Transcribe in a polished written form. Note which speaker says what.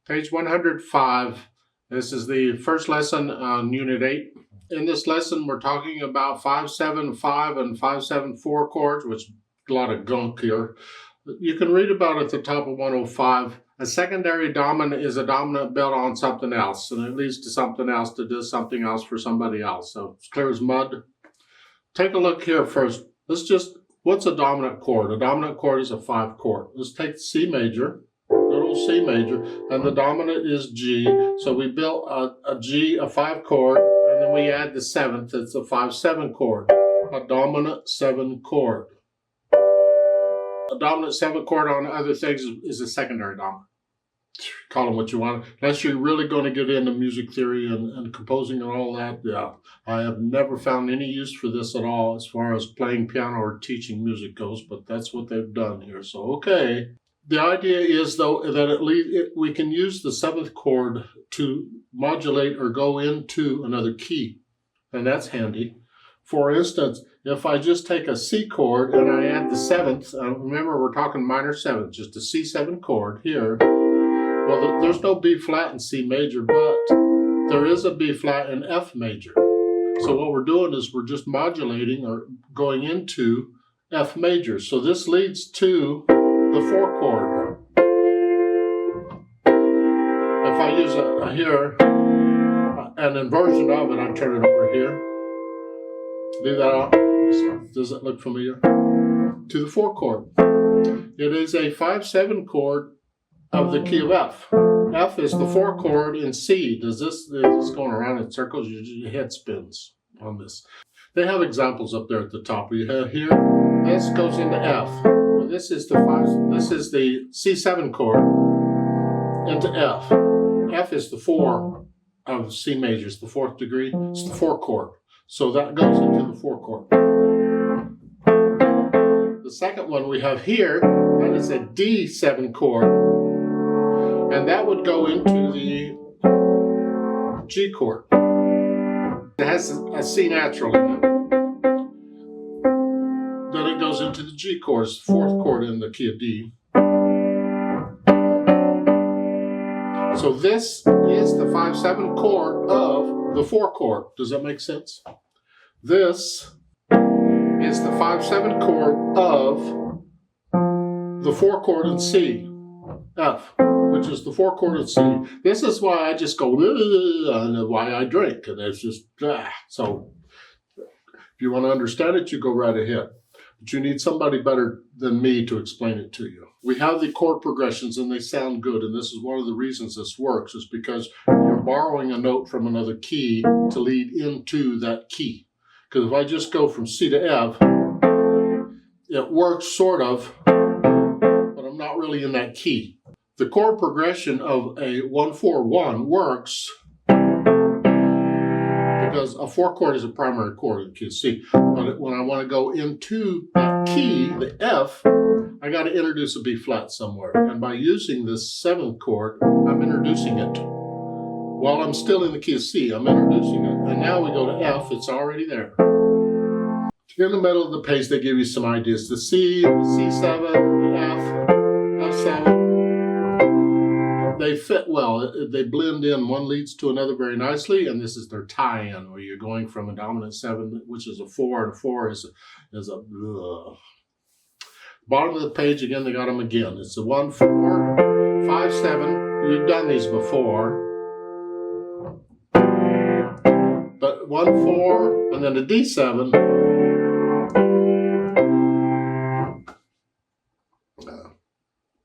Speaker 1: Page 105. This is the first lesson on Unit 8. In this lesson, we're talking about 5-7-5 and 5-7-4 chords, which is a lot of gunk here. You can read about it at the top of 105. A secondary dominant is a dominant built on something else, and it leads to something else that does something else for somebody else. So it's clear as mud. Take a look here first. What's a dominant chord? A dominant chord is a 5 chord. Let's take C major, little C major, and the dominant is G. So we built a G, a 5 chord, and then we add the 7th. It's a 5-7 chord, a dominant 7 chord. A dominant 7 chord on other things is a secondary dominant. Call them what you want. Unless you're really going to get into music theory and composing and all that, yeah. I have never found any use for this at all as far as playing piano or teaching music goes, but that's what they've done here. So, okay. The idea is, though, that we can use the 7th chord to modulate or go into another key, and that's handy. For instance, if I just take a C chord and I add the 7th, remember we're talking minor 7th, just a C7 chord here. Well, there's no B flat in C major, but there is a B flat in F major. So what we're doing is we're just modulating or going into F major. So this leads to the 4 chord. If I use here an inversion of it, I turn it over here. Leave that out. Does it look familiar? To the 4 chord. It is a 5-7 chord of the key of F. F is the 4 chord in C. Is this going around in circles? Your head spins on this. They have examples up there at the top. We have here, this goes into F. Well, this is the C7 chord into F. F is the 4 of C major, it's the 4th degree. It's the 4 chord. So that goes into the 4 chord. The second one we have here, that is a D7 chord. And that would go into the G chord. It has a C natural in it. Then it goes into the G chord, it's the 4th chord in the key of D. So this is the 5-7 chord of the 4 chord. Does that make sense? This is the 5-7 chord of the 4 chord in C, F, which is the 4 chord in C. This is why I just go, and why I drink, and it's just, So if you want to understand it, you go right ahead. But you need somebody better than me to explain it to you. We have the chord progressions, and they sound good, and this is one of the reasons this works, is because you're borrowing a note from another key to lead into that key. Because if I just go from C to F, it works sort of, but I'm not really in that key. The chord progression of a 1-4-1 works because a 4 chord is a primary chord in key of C. But when I want to go into that key, the F, I got to introduce a B flat somewhere. And by using this 7th chord, I'm introducing it. While I'm still in the key of C, I'm introducing it. And now we go to F, it's already there. In the middle of the page, they give you some ideas. The C, the C7, the F, F7. They fit well. They blend in. One leads to another very nicely, and this is their tie-in, where you're going from a dominant 7, which is a 4, and a 4 is a Bottom of the page, again, they got them again. It's a 1-4, 5-7. You've done these before. But 1-4, and then a D7,